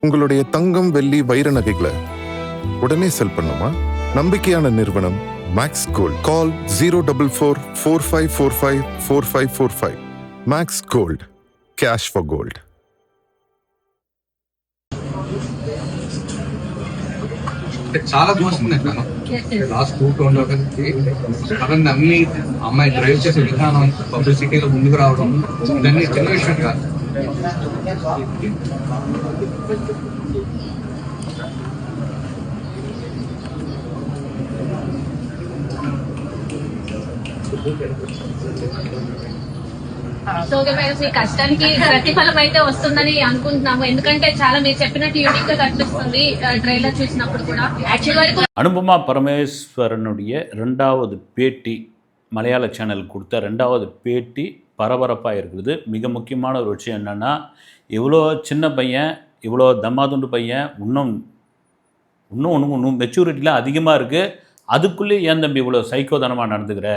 உங்களுடைய தங்கம் வெள்ளி வைர நகைகளை உடனே செல் பண்ணுமா? நம்பிக்கையான நிறுவனம் Max Gold. Call 04445454545. Max Gold, cash for gold. చాలా చూస్తున్నాను లాస్ట్ 2 అతను నమ్మి అమ్మాయి డ్రైవ్ చేసే విధానం పబ్లిసిటీలో ముందుకు రావడం ఇవన్నీ చిన్న విషయం కాదు. సో మీ కష్టానికి ప్రతిఫలం అయితే వస్తుందని అనుకుంటున్నాము. ఎందుకంటే చాలా మీరు చెప్పినట్టు యూనిక్ గా కనిపిస్తుంది ట్రైలర్ చూసినప్పుడు కూడా. యాక్చువల్ அனுபமா பரமேஸ்வரனுடைய 2வது பேட்டி மலையாள சேனல் கொடுத்த 2வது பேட்டி பரபரப்பாக இருக்குது. மிக முக்கியமான ஒரு விஷயம் என்னென்னா, இவ்வளோ சின்ன பையன், இவ்வளோ தம்மாதுண்டு பையன், இன்னும் மெச்சூரிட்டிலாம் அதிகமாக இருக்குது. அதுக்குள்ளே ஏன் தம்பி இவ்வளோ சைக்கோதனமாக நடந்துக்கிற,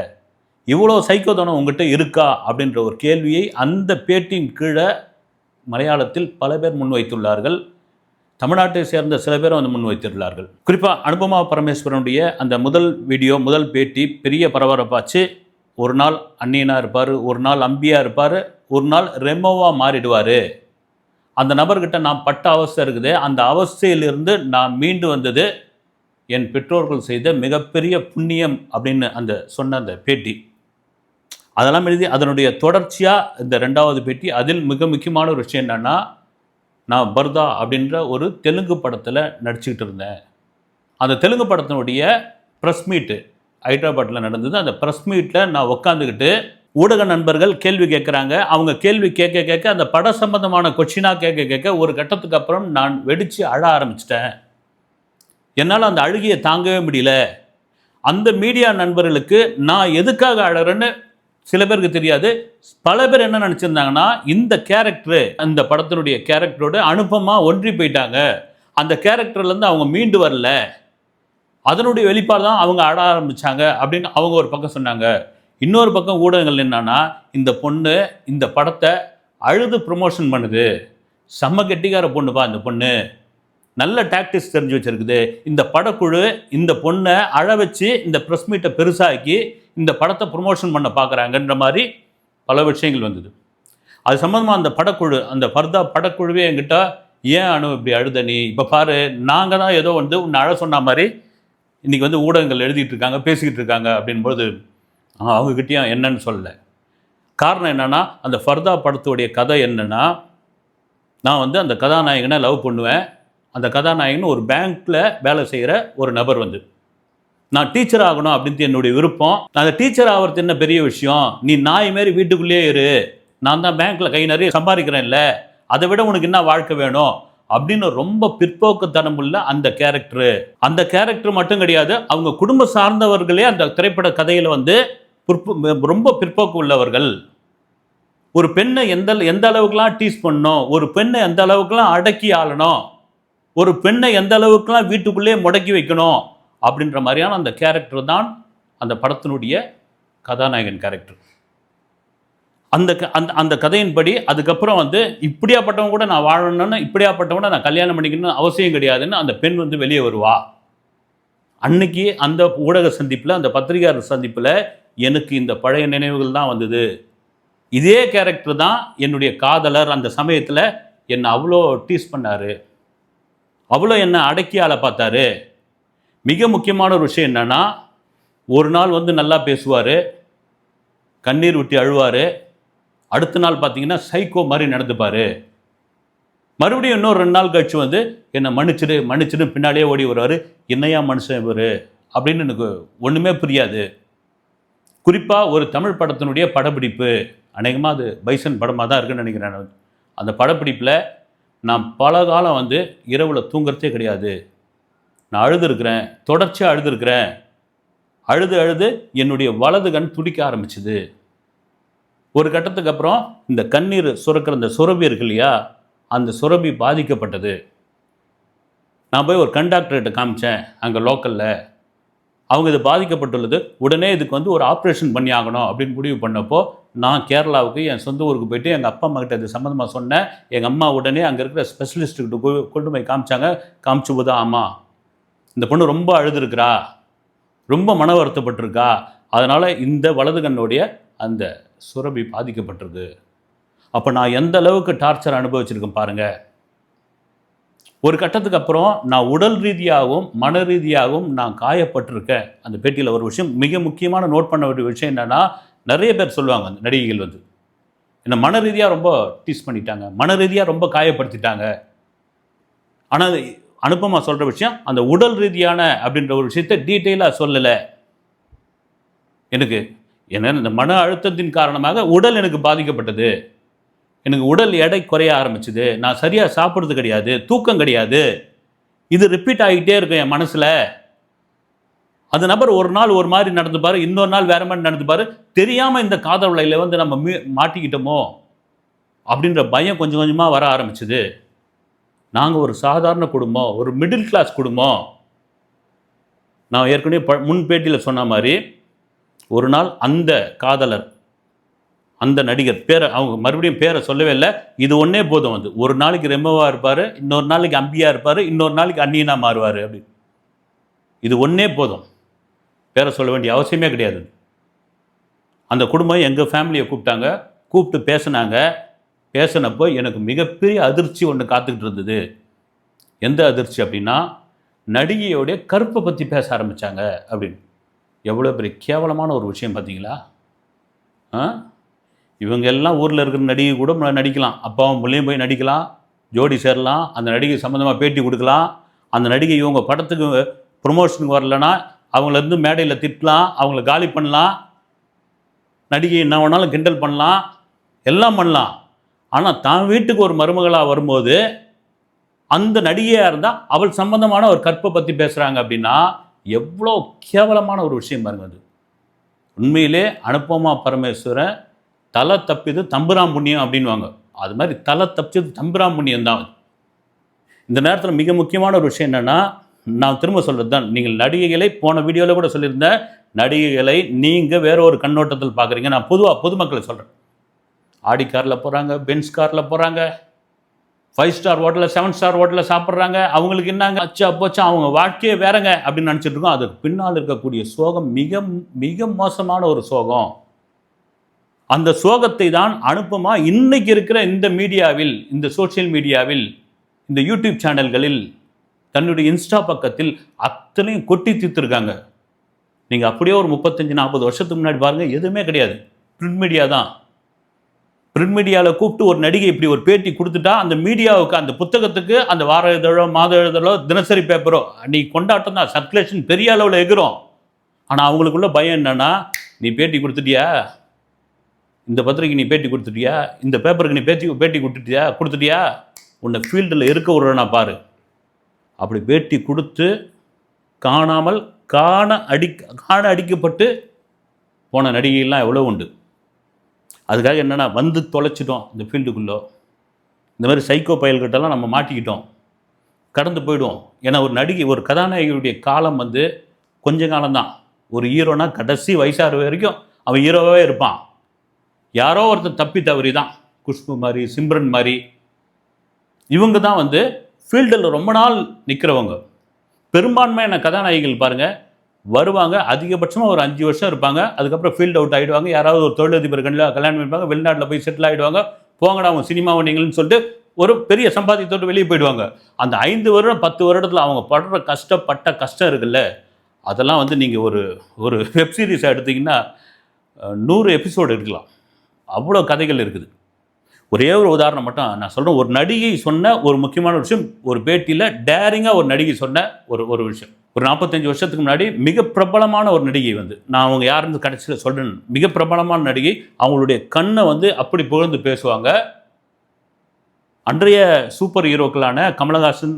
இவ்வளோ சைக்கோதனம் உங்கள்கிட்ட இருக்கா அப்படின்ற ஒரு கேள்வியை அந்த பேட்டியின் கீழே மலையாளத்தில் பல பேர் முன்வைத்துள்ளார்கள். தமிழ்நாட்டை சேர்ந்த சில பேரும் வந்து முன்வைத்துள்ளார்கள். குறிப்பாக அனுபமா பரமேஸ்வரனுடைய அந்த முதல் வீடியோ, முதல் பேட்டி பெரிய பரபரப்பாச்சு. ஒரு நாள் அந்நியனாக இருப்பார், ஒரு நாள் அம்பியாக இருப்பார், ஒரு நாள் ரெமோவாக மாறிடுவார். அந்த நபர்கிட்ட நான் பட்ட அவஸ்தை இருக்குது, அந்த அவஸ்தையிலிருந்து நான் மீண்டு வந்தது என் பெற்றோர்கள் செய்த மிகப்பெரிய புண்ணியம் அப்படின்னு சொன்ன அந்த பேட்டி அதெல்லாம் எழுதி அதனுடைய தொடர்ச்சியாக இந்த 2வது பேட்டி. அதில் மிக முக்கியமான ஒரு விஷயம் என்னென்னா, நான் பர்தா அப்படின்ற ஒரு தெலுங்கு படத்தில் நடிச்சுக்கிட்டு இருந்தேன். அந்த தெலுங்கு படத்தினுடைய ப்ரெஸ் மீட்டு ஹைதராபாத்தில் நடந்தது. அந்த ப்ரெஸ் மீட்டில் நான் உட்காந்துக்கிட்டு ஊடக நண்பர்கள் கேள்வி கேட்குறாங்க. அவங்க கேள்வி கேட்க கேட்க அந்த பட சம்பந்தமான கொஷினாக கேட்க கேட்க ஒரு கட்டத்துக்கு அப்புறம் நான் வெடித்து அழ ஆரம்பிச்சிட்டேன். என்னால் அந்த அழுகியை தாங்கவே முடியல. அந்த மீடியா நண்பர்களுக்கு நான் எதுக்காக அழறேன்னு சில பேருக்கு தெரியாது. பல பேர் என்ன நினச்சிருந்தாங்கன்னா, இந்த கேரக்டரு, அந்த படத்தினுடைய கேரக்டரோட அனுபமா ஒன்றி போயிட்டாங்க, அந்த கேரக்டர்லேருந்து அவங்க மீண்டு வரல, அதனுடைய வெளிப்பாடு தான் அவங்க அழ ஆரம்பித்தாங்க அப்படின்னு அவங்க ஒரு பக்கம் சொன்னாங்க. இன்னொரு பக்கம் ஊடகங்கள் என்னன்னா, இந்த பொண்ணு இந்த படத்தை அழுது ப்ரொமோஷன் பண்ணுது, செம்ம கெட்டிக்கார பொண்ணுப்பா இந்த பொண்ணு, நல்ல டாக்டிக்ஸ் தெரிஞ்சு வச்சுருக்குது, இந்த படக்குழு இந்த பொண்ணை அழ வச்சு இந்த ப்ரெஸ் மீட்டை பெருசாக்கி இந்த படத்தை ப்ரொமோஷன் பண்ண பார்க்குறாங்கன்ற மாதிரி பல விஷயங்கள் வந்தது. அது சம்மந்தமாக அந்த படக்குழு, அந்த பர்தா படக்குழுவே என்கிட்ட, ஏன் அனு இப்படி அழுத நீ, இப்போ பாரு நாங்கள் தான் ஏதோ உன்னை அழ சொன்ன மாதிரி இன்றைக்கி ஊடகங்கள் எழுதிட்டு இருக்காங்க, பேசிக்கிட்டு இருக்காங்க அப்படின்போது அவங்கக்கிட்டேயும் என்னன்னு சொல்லலை. காரணம் என்னென்னா, அந்த ஃபர்தா படத்துடைய கதை என்னென்னா, நான் அந்த கதாநாயகனை லவ் பண்ணுவேன். அந்த கதாநாயகன் ஒரு பேங்க்கில் வேலை செய்கிற ஒரு நபர் நான் டீச்சர் ஆகணும் அப்படின்ட்டு என்னுடைய விருப்பம். நான் அந்த டீச்சர் ஆகிறது என்ன பெரிய விஷயம், நீ நாய் மாரி வீட்டுக்குள்ளேயே இரு, நான் தான் பேங்க்கில் கை நிறைய சம்பாதிக்கிறேன், இல்லை அதை விட உனக்கு என்ன வாழ்க்கை வேணும் அப்படின்னு ரொம்ப பிற்போக்குத்தனம் உள்ள அந்த கேரக்டர் மட்டும் கிடையாது, அவங்க குடும்ப சார்ந்தவர்களே அந்த திரைப்பட கதையில் ரொம்ப பிற்போக்கு உள்ளவர்கள். ஒரு பெண்ணை எந்த அளவுக்குலாம் டீஸ் பண்ணணும், ஒரு பெண்ணை எந்த அளவுக்குலாம் அடக்கி ஆளணும், ஒரு பெண்ணை எந்த அளவுக்குலாம் வீட்டுக்குள்ளே முடக்கி வைக்கணும் அப்படின்ற மாதிரியான அந்த கேரக்டர் தான் அந்த படத்தினுடைய கதாநாயகன் கேரக்டர். அந்த கதையின்படி அதுக்கப்புறம் இப்படியாப்பட்டவங்க கூட நான் வாழணும்னு, இப்படியாப்பட்டவங்க நான் கல்யாணம் பண்ணிக்கணும்னு அவசியம் கிடையாதுன்னு அந்த பெண் வெளியே வருவா. அன்னைக்கு அந்த ஊடக சந்திப்பில், அந்த பத்திரிகையாளர் சந்திப்பில் எனக்கு இந்த பழைய நினைவுகள் தான் வந்தது. இதே கேரக்டர் தான் என்னுடைய காதலர் அந்த சமயத்தில் என்னை அவ்வளோ டீஸ் பண்ணார், அவ்வளோ என்னை அடக்கி ஆள பார்த்தாரு. மிக முக்கியமான ஒரு விஷயம் என்னென்னா, ஒரு நாள் நல்லா பேசுவார், கண்ணீர் விட்டு அழுவார், அடுத்த நாள் பார்த்தீங்கன்னா சைக்கோ மாதிரி நடந்துப்பார். மறுபடியும் இன்னொரு 2 நாள் கழிச்சு என்னை மன்னிச்சிடு பின்னாடியே ஓடி வருவார். என்னையா மனுஷன் இவர் அப்படின்னு எனக்கு ஒன்றுமே புரியாது. குறிப்பாக ஒரு தமிழ் படத்தினுடைய படப்பிடிப்பு, அநேகமாக அது பைசன் படமாக தான் இருக்குன்னு நினைக்கிறேன். அந்த படப்பிடிப்பில் நான் பல காலம் இரவில் தூங்குறதே கிடையாது. நான் அழுதுருக்கிறேன், தொடர்ச்சியாக அழுதுருக்கிறேன். அழுது என்னுடைய வலது கண் துடிக்க ஆரம்பிச்சுது. ஒரு கட்டத்துக்கு அப்புறம் இந்த கண்ணீர் சுரக்கிற அந்த சுரபி இருக்கு இல்லையா, அந்த சுரபி பாதிக்கப்பட்டது. நான் போய் ஒரு கண்டாக்டர்கிட்ட காமிச்சேன் அங்கே லோக்கலில். அவங்க இது பாதிக்கப்பட்டுள்ளது, உடனே இதுக்கு ஒரு ஆப்ரேஷன் பண்ணி ஆகணும் அப்படின்னு முடிவு பண்ணப்போ நான் கேரளாவுக்கு என் சொந்த ஊருக்கு போயிட்டு எங்கள் அப்பா அம்மா கிட்ட இது சம்மந்தமாக சொன்னேன். எங்கள் அம்மா உடனே அங்கே இருக்கிற ஸ்பெஷலிஸ்ட்டுக்கிட்ட கொண்டு போய் காமிச்சாங்க. காமிச்சு போது ஆமாம் இந்த பொண்ணு ரொம்ப அழுதுருக்கிறா, ரொம்ப மன வருத்தப்பட்டிருக்கா, அதனால் இந்த வலது கண்ணுடைய அந்த சுரபி பாதிக்கப்பட்டிருக்கு. அப்போ நான் எந்த அளவுக்கு டார்ச்சர் அனுபவிச்சிருக்கேன் பாருங்கள். ஒரு கட்டத்துக்கு அப்புறம் நான் உடல் ரீதியாகவும் மன ரீதியாகவும் நான் காயப்பட்டிருக்கேன். அந்த பேட்டியில் ஒரு விஷயம் மிக முக்கியமான நோட் பண்ண வேண்டிய விஷயம் என்னென்னா, நிறைய பேர் சொல்லுவாங்க அந்த நடிகைகள் வந்து என்னை மன ரீதியாக ரொம்ப டீஸ் பண்ணிட்டாங்க, மன ரீதியாக ரொம்ப காயப்படுத்திட்டாங்க. ஆனால் அனுபமா சொல்கிற விஷயம் அந்த உடல் ரீதியான அப்படின்ற ஒரு விஷயத்தை டீட்டெயிலாக சொல்லலை. எனக்கு என்ன இந்த மன அழுத்தத்தின் காரணமாக உடல் எனக்கு பாதிக்கப்பட்டது, எனக்கு உடல் எடை குறைய ஆரம்பிச்சுது, நான் சரியாக சாப்பிட்றது கிடையாது, தூக்கம் கிடையாது, இது ரிப்பீட் ஆகிட்டே இருக்கும் என் மனசில். அந்த நபர் ஒரு நாள் ஒரு மாதிரி நடந்துப்பார், இன்னொரு நாள் வேறு மாதிரி நடந்துப்பார். தெரியாமல் இந்த காதல் வலையில் வந்து நம்ம மாட்டிக்கிட்டோமோ அப்படின்ற பயம் கொஞ்சம் கொஞ்சமாக வர ஆரம்பிச்சுது. நாங்கள் ஒரு சாதாரண குடும்பம், ஒரு மிடில் கிளாஸ் குடும்பம். நான் ஏற்கனவே முன் பேட்டியில் சொன்ன மாதிரி ஒரு நாள் அந்த காதலர், அந்த நடிகர் பேரை அவங்க மறுபடியும் பேரை சொல்லவே இல்லை, இது ஒன்றே போதும். வந்து ஒரு நாளைக்கு ரெமோவாக இருப்பார், இன்னொரு நாளைக்கு அம்பியாக இருப்பார், இன்னொரு நாளைக்கு அந்நியனாக மாறுவார். அப்படி இது ஒன்றே போதும், பேரை சொல்ல வேண்டிய அவசியமே கிடையாது. அந்த குடும்பம் எங்கள் ஃபேமிலியை கூப்பிட்டாங்க, கூப்பிட்டு பேசினப்போ எனக்கு மிகப்பெரிய அதிர்ச்சி ஒன்று காத்துக்கிட்டு இருந்தது. எந்த அதிர்ச்சி அப்படின்னா, நடிகையோடைய கருப்பை பற்றி பேச ஆரம்பித்தாங்க. அப்படின்னு எவ்வளோ பெரிய கேவலமான ஒரு விஷயம் பார்த்தீங்களா? இவங்க எல்லாம் ஊரில் இருக்கிற நடிகை கூட நடிக்கலாம், அப்பாவும் பிள்ளையும் போய் நடிக்கலாம், ஜோடி சேரலாம், அந்த நடிகை சம்மந்தமாக பேட்டி கொடுக்கலாம். அந்த நடிகை இவங்க படத்துக்கு ப்ரொமோஷனுக்கு வரலன்னா அவங்கள மேடையில் திட்டலாம், அவங்கள காலி பண்ணலாம், நடிகை என்ன வேணாலும் கிண்டல் பண்ணலாம், எல்லாம் பண்ணலாம். ஆனால் தான் வீட்டுக்கு ஒரு மருமகளாக வரும்போது அந்த நடிகையாக இருந்தால் அவள் சம்பந்தமான ஒரு கற்பை பற்றி பேசுகிறாங்க அப்படின்னா எவ்வளோ கேவலமான ஒரு விஷயம் பாருங்க. அது உண்மையிலே அனுபமா பரமேஸ்வரன் தலை தப்பிது தம்புராம் புண்ணியம் அப்படின்வாங்க. அது மாதிரி தலை தப்பிச்சது தம்புராம் புண்ணியம் தான். இந்த நேரத்தில் மிக முக்கியமான ஒரு விஷயம் என்னென்னா, நான் திரும்ப சொல்கிறது தான், நீங்கள் நடிகைகளை போன வீடியோவில் கூட சொல்லியிருந்தேன், நடிகைகளை நீங்கள் வேற ஒரு கண்ணோட்டத்தில் பார்க்குறீங்க. நான் பொதுமக்களை சொல்கிறேன். ஆடி காரில் போகிறாங்க, பென்ஸ் காரில் போகிறாங்க, 5 ஸ்டார் ஹோட்டலில் 7 ஸ்டார் ஹோட்டலில் சாப்பிட்றாங்க, அவங்களுக்கு என்னங்க அச்சா போச்சா அவங்க வாழ்க்கையே வேறங்க அப்படின்னு நினச்சிட்டு இருக்கோம். அதுக்கு பின்னால் இருக்கக்கூடிய சோகம் மிக மிக மோசமான ஒரு சோகம். அந்த சோகத்தை தான் அனுபமா இன்னைக்கு இருக்கிற இந்த மீடியாவில், இந்த சோசியல் மீடியாவில், இந்த யூடியூப் சேனல்களில், தன்னுடைய இன்ஸ்டா பக்கத்தில் அத்தனையும் கொட்டி தீர்த்துருக்காங்க. நீங்கள் அப்படியே ஒரு 35-40 வருஷத்துக்கு முன்னாடி பாருங்கள், எதுவுமே கிடையாது, பிரிண்ட் மீடியா தான். பிரிண்ட் மீடியாவில் கூப்பிட்டு ஒரு நடிகை இப்படி ஒரு பேட்டி கொடுத்துட்டா அந்த மீடியாவுக்கு, அந்த புத்தகத்துக்கு, அந்த வார இதழோ மாத இதழோ தினசரி பேப்பரோ அன்றைக்கி கொண்டாட்டம் தான், சர்க்குலேஷன் பெரிய அளவில் எகிறோம். ஆனால் அவங்களுக்குள்ள பயம் என்னென்னா, நீ பேட்டி கொடுத்துட்டியா, இந்த பத்திரிக்கை நீ பேட்டி கொடுத்துட்டியா, இந்த பேப்பருக்கு நீ பேட்டி கொடுத்துட்டியா, உன்னை ஃபீல்டில் இருக்க விடுறனா பாரு. அப்படி பேட்டி கொடுத்து காணாமல் காண அடிக்கப்பட்டு போன நடிகைலாம் எவ்வளோ உண்டு. அதுக்காக என்னென்னா, வந்து தொலைச்சிட்டோம் இந்த ஃபீல்டுக்குள்ளே. இந்த மாதிரி சைக்கோ பயல்கிட்டலாம் நம்ம மாட்டிக்கிட்டோம், கடந்து போயிடுவோம். ஏன்னா ஒரு நடிகை, ஒரு கதாநாயகியுடைய காலம் வந்து கொஞ்ச காலம்தான். ஒரு ஹீரோனா கடைசி வயசாகிற வரைக்கும் அவன் ஹீரோவாகவே இருப்பான். யாரோ ஒருத்தர் தப்பி தவறி தான், குஷ்பு மாதிரி, சிம்ரன் மாதிரி, இவங்க தான் வந்து ஃபீல்டில் ரொம்ப நாள் நிற்கிறவங்க. பெரும்பான்மையான கதாநாயகிகள் பாருங்கள், வருவாங்க, அதிகபட்சமாக ஒரு 5 வருஷம் இருப்பாங்க, அதுக்கப்புறம் ஃபீல்ட் அவுட் ஆகிடுவாங்க. யாராவது ஒரு தொழிலதிபர் கல்யாணம் பண்ணிப்பாங்க, வெளிநாட்டில் போய் செட்டில் ஆகிடுவாங்க, போங்கடா அவங்க சினிமா வண்டிங்கள்னு சொல்லிட்டு ஒரு பெரிய சம்பாதித்தோடு வெளியே போயிடுவாங்க. அந்த 5 வருடம் 10 வருடத்தில் அவங்க படுற கஷ்டம் இருக்குல்ல, அதெல்லாம் வந்து நீங்கள் ஒரு வெப் சீரிஸை எடுத்திங்கன்னா 100 எபிசோடு இருக்கலாம், அவ்வளோ கதைகள் இருக்குது. ஒரே ஒரு உதாரணம் மட்டும் நான் சொல்கிறேன். ஒரு நடிகை சொன்ன ஒரு முக்கியமான விஷயம், ஒரு பேட்டியில் டேரிங்காக ஒரு நடிகை சொன்ன ஒரு விஷயம். ஒரு 45 வருஷத்துக்கு முன்னாடி மிக பிரபலமான ஒரு நடிகை வந்து, நான் அவங்க யாருன்னு கடைசியில் சொல்கிறேன், மிக பிரபலமான நடிகை, அவங்களுடைய கண்ணை வந்து அப்படி புகழ்ந்து பேசுவாங்க. அன்றைய சூப்பர் ஹீரோக்களான கமலஹாசன்,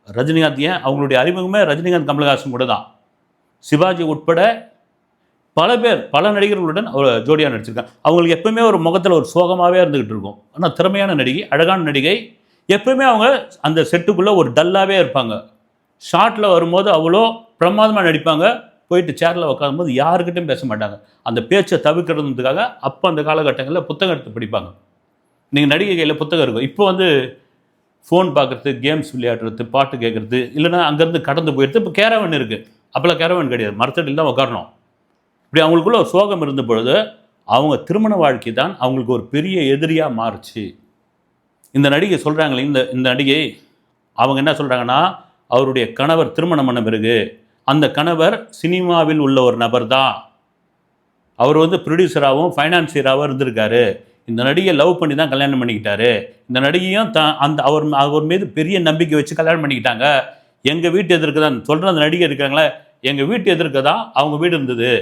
ரஜினிகாந்த், ஏன் அவங்களுடைய அறிமுகமே ரஜினிகாந்த் கமலஹாசன் கூட தான், சிவாஜி உட்பட பல நடிகர்களுடன் ஒரு ஜோடியாக நடிச்சிருக்காங்க. அவங்களுக்கு எப்பவுமே ஒரு முகத்தில் ஒரு சோகமாகவே இருந்துக்கிட்டு இருக்கும். ஆனால் திறமையான நடிகை, அழகான நடிகை. எப்பவுமே அவங்க அந்த செட்டுக்குள்ளே ஒரு டல்லாகவே இருப்பாங்க. ஷார்ட்டில் வரும்போது அவ்வளோ பிரமாதமாக நடிப்பாங்க, போயிட்டு சேரில் உட்காரும்போது யாருக்கிட்டையும் பேச மாட்டாங்க. அந்த பேச்சை தவிர்க்கிறதுக்காக அப்போ அந்த காலகட்டங்களில் புத்தகம் எடுத்து படிப்பாங்க. நீங்கள் நடிகை கையில் புத்தகம் இருக்கும். இப்போ வந்து ஃபோன் பார்க்குறது, கேம்ஸ் விளையாடுறது, பாட்டு கேட்குறது, இல்லைன்னா அங்கேருந்து கடந்து போயிடுது. இப்போ கேரவன் இருக்குது. அப்போல்லாம் கேரவன் கிடையாது, மரத்தடியில் தான் உட்காரணும். இப்படி அவங்களுக்குள்ள ஒரு சோகம் இருந்த பொழுது அவங்க திருமண வாழ்க்கை தான் அவங்களுக்கு ஒரு பெரிய எதிரியாக மாறுச்சு. இந்த நடிகை சொல்கிறாங்களே, இந்த நடிகை அவங்க என்ன சொல்கிறாங்கன்னா, அவருடைய கணவர் திருமணம் பண்ண பிறகு அந்த கணவர் சினிமாவில் உள்ள ஒரு நபர் தான். அவர் வந்து ப்ரொடியூசராகவும் ஃபைனான்சியராகவும் இருந்திருக்காரு. இந்த நடிகை லவ் பண்ணி தான் கல்யாணம் பண்ணிக்கிட்டாரு. இந்த நடிகையும் அவர் மீது பெரிய நம்பிக்கை வச்சு கல்யாணம் பண்ணிக்கிட்டாங்க. எங்கள் வீட்டு எதிர்க்க தான் சொல்கிற அந்த நடிகை இருக்காங்களே, எங்கள் வீட்டு எதிர்க்க தான் அவங்க வீடு இருந்தது.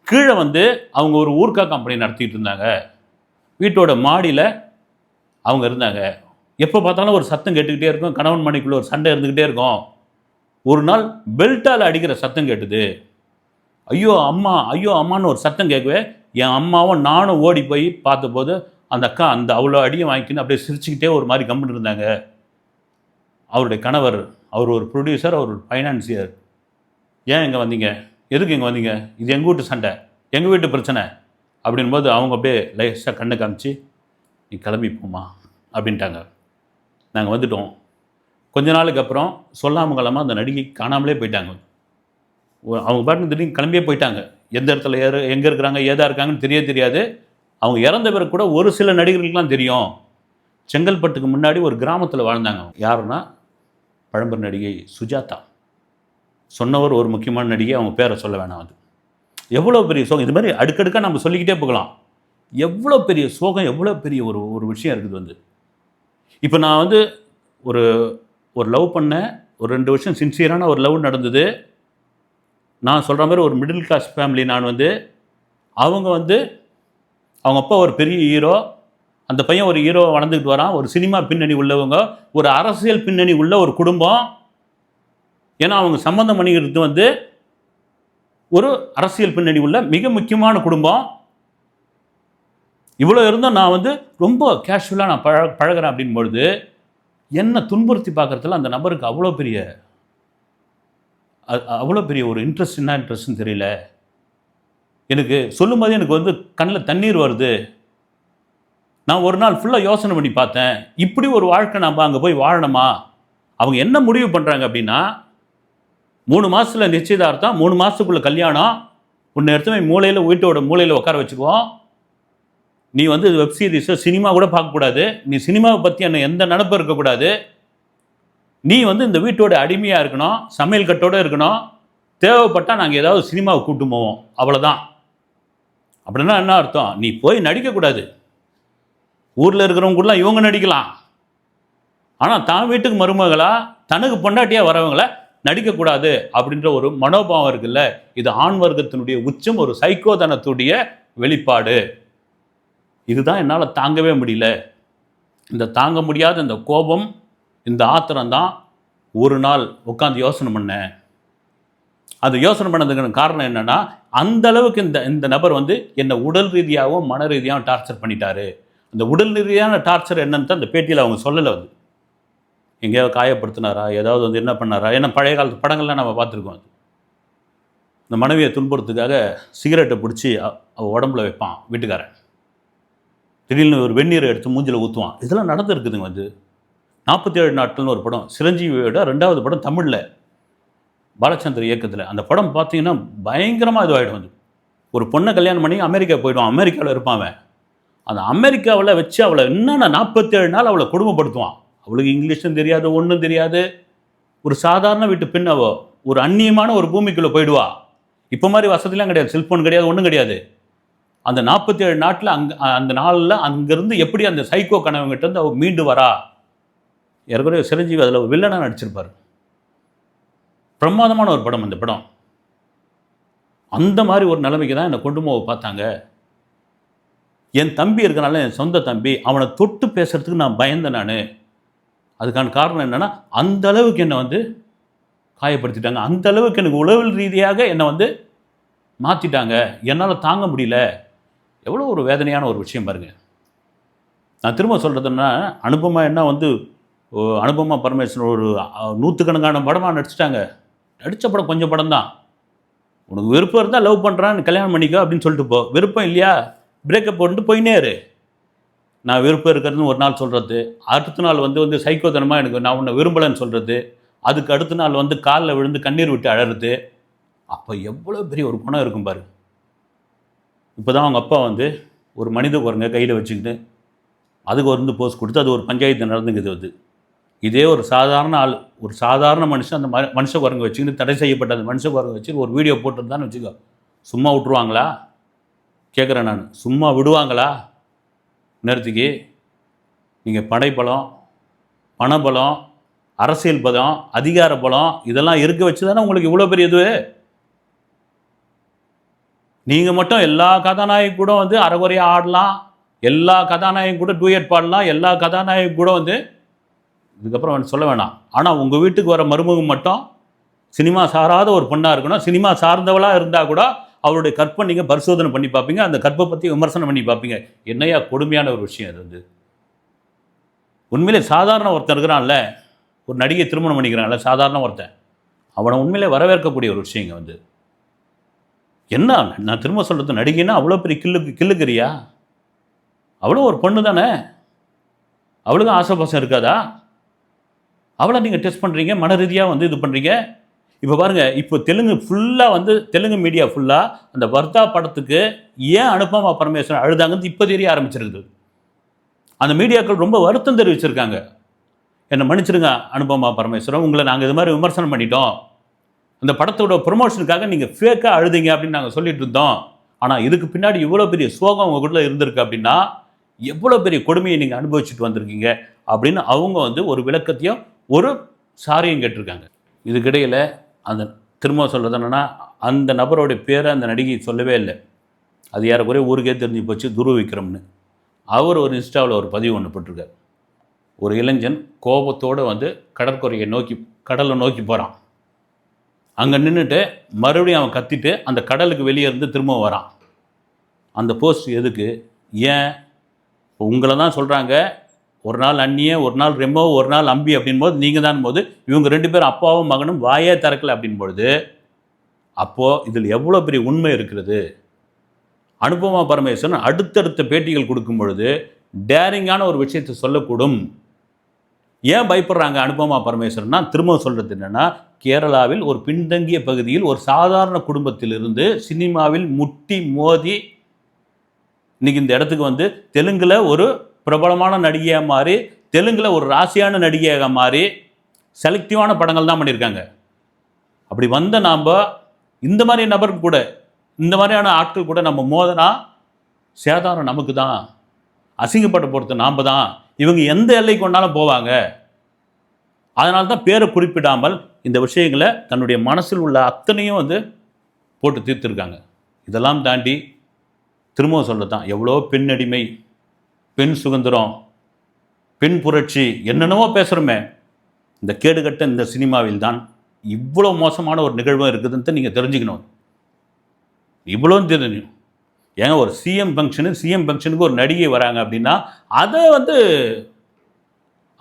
கீழே வந்து அவங்க ஒரு ஊர்க்கா கம்பெனி நடத்திட்டு இருந்தாங்க. வீட்டோட மாடியில் அவங்க இருந்தாங்க. எப்போ பார்த்தாலும் ஒரு சத்தம் கேட்டுக்கிட்டே இருக்கும். கணவன் மனைவிக்குள்ள ஒரு சண்டை இருந்துக்கிட்டே இருக்கும். ஒரு நாள் பெல்ட்டால் அடிக்கிற சத்தம் கேட்டுது. ஐயோ அம்மா, ஐயோ அம்மான்னு ஒரு சத்தம் கேட்கவே என் அம்மாவும் நானும் ஓடி போய் பார்த்தபோது அந்த அக்கா அவ்வளோ அடியை வாங்கிக்கின்னு அப்படியே சிரிச்சுக்கிட்டே ஒரு மாதிரி கம்பெனி இருந்தாங்க. அவருடைய கணவர், அவர் ஒரு ப்ரொடியூசர், அவர் ஒரு ஃபைனான்சியர். ஏன் இங்கே வந்தீங்க, எதுக்கு இங்கே வந்தீங்க, இது எங்கள் வீட்டு சண்டை, எங்கள் வீட்டு பிரச்சனை அப்படின்போது அவங்க அப்படியே லைஸாக கண்ணை காமிச்சு நீ கிளம்பி போமா அப்படின்ட்டாங்க. நாங்கள் வந்துட்டோம். கொஞ்ச நாளுக்கு அப்புறம் சொல்லாமல் கிளம்ப அந்த நடிகை காணாமலே போயிட்டாங்க. அவங்க பாட்டு திடீர்னு கிளம்பியே போயிட்டாங்க. எந்த இடத்துல எங்கே இருக்கிறாங்க, ஏதா இருக்காங்கன்னு தெரியாது. அவங்க இறந்த பிறகு கூட ஒரு சில நடிகர்களுக்கெலாம் தெரியும். செங்கல்பட்டுக்கு முன்னாடி ஒரு கிராமத்தில் வாழ்ந்தாங்க. யாருன்னா பழம்பெரும் நடிகை சுஜாதா. சொன்னவர் ஒரு முக்கியமான நடிகை, அவங்க பேரை சொல்ல வேணாம். அது எவ்வளோ பெரிய சோகம். இது மாதிரி அடுக்கடுக்காக நம்ம சொல்லிக்கிட்டே போகலாம். எவ்வளோ பெரிய சோகம், எவ்வளோ பெரிய ஒரு விஷயம் இருக்குது வந்து. இப்போ நான் வந்து ஒரு லவ் பண்ணேன். ஒரு 2 வருஷம் சின்சியரான ஒரு லவ் நடந்தது. நான் சொல்கிற மாதிரி ஒரு மிடில் கிளாஸ் ஃபேமிலி. நான் வந்து அவங்க அப்பா ஒரு பெரிய ஹீரோ, அந்த பையன் ஒரு ஹீரோ வளர்ந்துக்கிட்டு வரான். ஒரு சினிமா பின்னணி உள்ளவங்க, ஒரு அரசியல் பின்னணி உள்ள ஒரு குடும்பம். ஏன்னா அவங்க சம்மந்தம் பண்ணிக்கிறது ஒரு அரசியல் பின்னணி உள்ள மிக முக்கியமான குடும்பம். இவ்வளோ இருந்தால் நான் ரொம்ப கேஷுவலாக நான் பழகிறேன் அப்படின் பொழுது என்னை துன்புறுத்தி பார்க்குறதுல அந்த நபருக்கு அவ்வளோ பெரிய ஒரு இன்ட்ரெஸ்ட். என்ன இன்ட்ரெஸ்ட்னு தெரியல எனக்கு. சொல்லும்போது எனக்கு கண்ணில் தண்ணீர் வருது. நான் ஒரு நாள் ஃபுல்லாக யோசனை பண்ணி பார்த்தேன், இப்படி ஒரு வாழ்க்கை நம்ம அங்கே போய் வாழணுமா? அவங்க என்ன முடிவு பண்ணுறாங்க அப்படின்னா, 3 மாதத்தில் நிச்சயதார்த்தம், 3 மாதத்துக்குள்ளே கல்யாணம். உன்னை எடுத்து வீட்டோட மூலையில் உட்கார வச்சுக்குவோம். நீ வெப் சீரிஸோ சினிமா கூட பார்க்கக்கூடாது. நீ சினிமாவை பற்றி என்ன எந்த நினப்பும் இருக்கக்கூடாது. நீ இந்த வீட்டோட அடிமையாக இருக்கணும், சமையல் கட்டோடு இருக்கணும். தேவைப்பட்டால் நாங்கள் ஏதாவது சினிமாவை கூட்டு போவோம், அவ்வளோதான். அப்படின்னா என்ன அர்த்தம்? நீ போய் நடிக்கக்கூடாது. ஊரில் இருக்கிறவங்கலாம் இவங்க நடிக்கலாம். ஆனால் தான் வீட்டுக்கு மருமகளா, தனக்கு பொண்டாட்டியாக வரவங்கள நடிக்கக்கூடாது அப்படின்ற ஒரு மனோபாவம் இருக்குல்ல, இது ஆண் வர்க்கத்தினுடைய உச்சம், ஒரு சைக்கோதனத்துடைய வெளிப்பாடு. இதுதான் என்னால் தாங்கவே முடியல. இந்த தாங்க முடியாத இந்த கோபம், இந்த ஆத்திரம் தான் ஒரு நாள் உட்காந்து யோசனை பண்ணேன். அது யோசனை பண்ணதுக்கு காரணம் என்னென்னா, அந்த அளவுக்கு இந்த நபர் என்னை உடல் ரீதியாகவும் மன ரீதியாகவும் டார்ச்சர் பண்ணிட்டாரு. அந்த உடல் ரீதியான டார்ச்சர் என்னன்னு அந்த பேட்டியில் அவங்க சொல்லலை. எங்கேயாவது காயப்படுத்தினாரா, ஏதாவது என்ன பண்ணாரா? ஏன்னா பழைய காலத்து படங்கள்லாம் நம்ம பார்த்துருக்கோம். இந்த மனைவியை துன்புறத்துக்காக சிகரெட்டை பிடிச்சி அவள் உடம்புல வைப்பான் வீட்டுக்காரன். திடீர்னு ஒரு வெந்நீரை எடுத்து மூஞ்சில் ஊற்றுவான். இதெல்லாம் நடந்துருக்குதுங்க. 47 நாட்கள்னு ஒரு படம், சிரஞ்சீவியோட 2வது படம் தமிழில், பாலச்சந்தர் இயக்கத்தில். அந்த படம் பார்த்தீங்கன்னா பயங்கரமாக இதுவாகிடும். ஒரு பொண்ணை கல்யாணம் பண்ணி அமெரிக்கா போயிடுவான். அமெரிக்காவில் இருப்பான் அவன். அந்த அமெரிக்காவில் வச்சு அவளை என்னென்ன 47 நாள் அவளை கொடுமைப்படுத்துவான். அவளுக்கு இங்கிலீஷும் தெரியாது, ஒன்றும் தெரியாது. ஒரு சாதாரண வீட்டு பெண் அவ ஒரு அந்நியமான ஒரு பூமிக்குள்ளே போயிடுவா. இப்போ மாதிரி வசதிலாம் கிடையாது, செல்ஃபோன் கிடையாது, ஒன்றும் கிடையாது. அந்த 47 நாட்டில் அந்த நாளில் அங்கேருந்து எப்படி அந்த சைக்கோ கணவன்கிட்ட அவள் மீண்டு வரா. ஏற்கனவே சிரஞ்சீவி அதில் ஒரு வில்லனாக நடிச்சிருப்பார். பிரமாதமான ஒரு படம் அந்த படம். அந்த மாதிரி ஒரு நிலைமைக்கு தான் என்னை கொண்டு போக பார்த்தாங்க. என் தம்பி இருக்கனால, என் சொந்த தம்பி, அவனை தொட்டு பேசுகிறதுக்கு நான் பயந்தேன். நான் அதுக்கான காரணம் என்னென்னா, அந்த அளவுக்கு என்னை காயப்படுத்திட்டாங்க. அந்த அளவுக்கு எனக்கு உளவியல் ரீதியாக என்னை மாற்றிட்டாங்க. என்னால் தாங்க முடியல. எவ்வளோ ஒரு வேதனையான ஒரு விஷயம் பாருங்கள். நான் திரும்ப சொல்கிறதுன்னா, அனுபமா என்ன அனுபமா பரமேஸ்வரன் ஒரு 100கணக்கான படமாக நடிச்சிட்டாங்க. நடித்த படம் கொஞ்சம் படம் தான். உனக்கு விருப்பம் இருந்தால் லவ் பண்ணுறான்னு கல்யாணம் பண்ணிக்கோ அப்படின்னு சொல்லிட்டு போ. விருப்பம் இல்லையா பிரேக்கப் போட்டு போயினே இரு. நான் விருப்பம் இருக்கிறதுன்னு ஒரு நாள் சொல்கிறது, அடுத்த நாள் வந்து சைக்கோத்தனமாக எனக்கு நான் உன்னை விரும்பலைன்னு சொல்கிறது, அதுக்கு அடுத்த நாள் காலில் விழுந்து கண்ணீர் விட்டு அழறது. அப்போ எவ்வளோ பெரிய ஒரு குணம் இருக்கும் பாரு. இப்போ தான் அவங்க அப்பா ஒரு மனித குரங்க கையில் வச்சுக்கிட்டு அதுக்கு போஸ்ட் கொடுத்து அது ஒரு பஞ்சாயத்து நடந்துக்குது. இதே ஒரு சாதாரண ஆள், ஒரு சாதாரண மனுஷன் அந்த மனுஷ குரங்கு வச்சுக்கிட்டு தடை செய்யப்பட்ட அந்த மனுஷ குரங்கு வச்சு ஒரு வீடியோ போட்டுருந்தான்னு வச்சுக்கோ, சும்மா விட்டுருவாங்களா? கேட்குறேன் நான், சும்மா விடுவாங்களா? நேரத்துக்கு நீங்கள் படைப்பலம், பணபலம், அரசியல் பலம், அதிகார பலம் இதெல்லாம் இருக்க வச்சு தானே உங்களுக்கு இவ்வளோ பெரிய இது. நீங்கள் மட்டும் எல்லா கதாநாயகி கூட அரைகுறையாக ஆடலாம், எல்லா கதாநாயகி கூட டூயட் பாடலாம், எல்லா கதாநாயகி கூட இதுக்கப்புறம் சொல்ல வேணாம். ஆனால் உங்கள் வீட்டுக்கு வர மருமகம் மட்டும் சினிமா சாராத ஒரு பொண்ணாக இருக்கணும். சினிமா சார்ந்தவளாக இருந்தால் கூட அவருடைய கற்பை நீங்கள் பரிசோதனை பண்ணி பார்ப்பீங்க, அந்த கற்பை பற்றி விமர்சனம் பண்ணி பார்ப்பீங்க. என்னையா கொடுமையான ஒரு விஷயம் அது. உண்மையிலே சாதாரண ஒருத்தன் இருக்கிறான்ல, ஒரு நடிகை திருமணம் பண்ணிக்கிறான்ல, சாதாரண ஒருத்தன், அவனை உண்மையிலே வரவேற்கக்கூடிய ஒரு விஷயங்க என்ன நான் திரும்ப சொல்கிறது, நடிகைன்னா அவ்வளோ பெரிய கில்லுக்கிறியா? அவ்வளோ ஒரு பொண்ணு தானே, அவளுக்கும் ஆசைபாசம் இருக்காதா? அவளை நீங்கள் டெஸ்ட் பண்ணுறீங்க, மன ரீதியாக இது பண்ணுறீங்க. இப்போ பாருங்கள், இப்போ தெலுங்கு ஃபுல்லாக தெலுங்கு மீடியா ஃபுல்லாக அந்த வர்தா படத்துக்கு ஏன் அனுபமா பரமேஸ்வரன் அழுதாங்கன்னு இப்போ தெரிய ஆரம்பிச்சிருக்குது. அந்த மீடியாக்கள் ரொம்ப வருத்தம் தெரிவிச்சிருக்காங்க. என்னை மன்னிச்சிருங்க அனுபமா பரமேஸ்வரன், உங்களை நாங்கள் இது மாதிரி விமர்சனம் பண்ணிட்டோம், அந்த படத்தோட ப்ரொமோஷனுக்காக நீங்கள் ஃபேக்காக அழுதிங்க அப்படின்னு நாங்கள் சொல்லிட்டு இருந்தோம். ஆனால் இதுக்கு பின்னாடி இவ்வளோ பெரிய சோகம் உங்கள்கிட்ட இருந்திருக்கு அப்படின்னா எவ்வளோ பெரிய கொடுமையை நீங்கள் அனுபவிச்சுட்டு வந்திருக்கீங்க அப்படின்னு அவங்க ஒரு விளக்கத்தையும் ஒரு சாரியும் கேட்டிருக்காங்க. இதுக்கிடையில் அந்த திரும்ப சொல்கிறது என்னென்னா, அந்த நபரோடைய பேரை அந்த நடிகை சொல்லவே இல்லை. அது யாருக்குறைய ஊருக்கே தெரிஞ்சு போச்சு, துருவ விக்ரம்னு. அவர் ஒரு இன்ஸ்டாவில் ஒரு பதிவு ஒன்று போட்டிருக்கார். ஒரு இளைஞன் கோபத்தோடு கடற்கரையை நோக்கி, கடலை நோக்கி போகிறான். அங்கே நின்றுட்டு மறுபடியும் அவன் கத்திட்டு அந்த கடலுக்கு வெளியே இருந்து திரும்ப வரான். அந்த போஸ்ட் எதுக்கு? ஏன் இப்போ உங்களை தான் சொல்கிறாங்க, ஒரு நாள் அண்ணியே, ஒரு நாள் ரெமோ, ஒரு நாள் அம்பி அப்படின்போது நீங்கள் தான் போது இவங்க 2 பேரும் அப்பாவும் மகனும் வாயே திறக்கலை அப்படின்பொழுது அப்போது இதில் எவ்வளோ பெரிய உண்மை இருக்கிறது. அனுபமா பரமேஸ்வரன் அடுத்தடுத்த பேட்டிகள் கொடுக்கும் பொழுது டேரிங்கான ஒரு விஷயத்தை சொல்லக்கூடும். ஏன் பயப்படுறாங்க அனுபமா பரமேஸ்வரன்னா, திரும்ப சொல்கிறது என்னென்னா, கேரளாவில் ஒரு பின்தங்கிய பகுதியில் ஒரு சாதாரண குடும்பத்திலிருந்து சினிமாவில் முட்டி மோதி இன்றைக்கி இந்த இடத்துக்கு தெலுங்கில் ஒரு பிரபலமான நடிகையாக மாறி, தெலுங்கில் ஒரு ராசியான நடிகையாக மாறி செலக்டிவான படங்கள் தான் பண்ணியிருக்காங்க. அப்படி வந்த நாம் இந்த மாதிரி நபர்கள் கூட, இந்த மாதிரியான ஆட்கள் கூட நம்ம மோதனா சேதாரம் நமக்கு தான், அசிங்கப்பட்ட பொறுத்து நாம் தான். இவங்க எந்த எல்லை கொண்டாலும் போவாங்க. அதனால தான் பேரை குறிப்பிடாமல் இந்த விஷயங்களை தன்னுடைய மனசில் உள்ள அத்தனையும் போட்டு தீர்த்துருக்காங்க. இதெல்லாம் தாண்டி திரும்பவும் சொல்லத்தான், எவ்வளோ பெண் அடிமை, பெண் சுதந்திரம், பெண் புரட்சி என்னென்னவோ பேசுகிறோமே, இந்த கேடுகட்ட இந்த சினிமாவில் தான் இவ்வளோ மோசமான ஒரு நிகழ்வும் இருக்குதுன்னு நீங்கள் தெரிஞ்சுக்கணும். இவ்வளோ தெரியும். ஏங்க ஒரு சிஎம் ஃபங்க்ஷனுக்கு ஒரு நடிகை வராங்க அப்படின்னா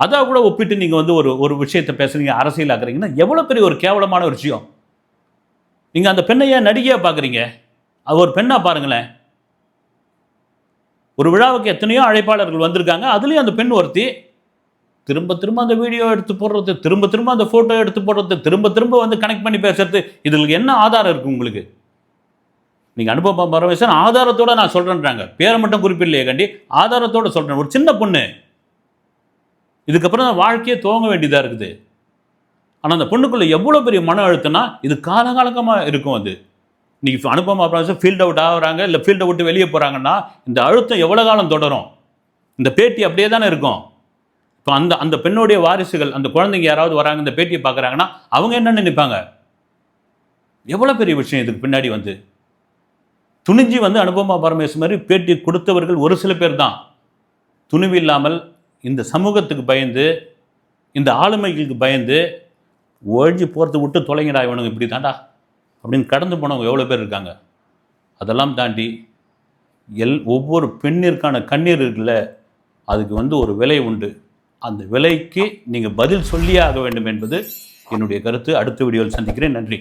அதை கூட ஒப்பிட்டு நீங்கள் ஒரு விஷயத்தை பேசுகிறீங்க, அரசியல் ஆக்குறீங்கன்னா எவ்வளோ பெரிய ஒரு கேவலமான ஒரு விஷயம். நீங்கள் அந்த பெண்ணை ஏன் நடிகையாக பார்க்குறீங்க? அது ஒரு பெண்ணாக பாருங்களேன். ஒரு விழாவுக்கு எத்தனையோ அழைப்பாளர்கள் வந்திருக்காங்க, அதுலேயும் அந்த பெண் ஒருத்தி திரும்ப அந்த வீடியோ எடுத்து போடுறது, திரும்ப அந்த ஃபோட்டோ எடுத்து போடுறது, திரும்ப கனெக்ட் பண்ணி பேசுறது, இதில் என்ன ஆதாரம் இருக்குது உங்களுக்கு? நீங்கள் அனுபவ பரமேஸ்வரன் ஆதாரத்தோடு நான் சொல்கிறேன்றாங்க, பேரை மட்டும் குறிப்பிடலையே கண்டி, ஆதாரத்தோடு சொல்கிறேன். ஒரு சின்ன பொண்ணு, இதுக்கப்புறம் தான் வாழ்க்கையே துவங்க வேண்டியதாக இருக்குது. ஆனால் அந்த பொண்ணுக்குள்ளே எவ்வளோ பெரிய மன அழுத்தம்னா இது காலகாலமாக இருக்கும். அது இன்றைக்கி அனுபவமாக பரமேஸ்வரன் ஃபீல்ட் அவுட் ஆகுறாங்க, இல்லை ஃபீல்டை விட்டு வெளியே போகிறாங்கன்னா இந்த அழுத்தம் எவ்வளோ காலம் தொடரும்? இந்த பேட்டி அப்படியே தானே இருக்கும். இப்போ அந்த பெண்ணுடைய வாரிசுகள், அந்த குழந்தைங்க யாராவது வராங்க, இந்த பேட்டியை பார்க்குறாங்கன்னா அவங்க என்ன நினைப்பாங்க? எவ்வளோ பெரிய விஷயம் இதுக்கு பின்னாடி துணிஞ்சி அனுபவமா பரமேஸ்வரன் மாதிரி பேட்டி கொடுத்தவர்கள் ஒரு சில பேர் தான். துணிவு இல்லாமல் இந்த சமூகத்துக்கு பயந்து, இந்த ஆளுமைகளுக்கு பயந்து ஒழிஞ்சு போகிறது விட்டு தொலைங்கடா இவனுங்க இப்படி தாண்டா அப்படின்னு கடந்து போனவங்க எவ்வளோ பேர் இருக்காங்க. அதெல்லாம் தாண்டி ஒவ்வொரு பெண்ணிற்கான கண்ணீர் இருக்குல்ல, அதுக்கு ஒரு விலை உண்டு. அந்த விலைக்கு நீங்கள் பதில் சொல்லியே ஆக வேண்டும் என்பது என்னுடைய கருத்து. அடுத்த வீடியோவில் சந்திக்கிறேன். நன்றி.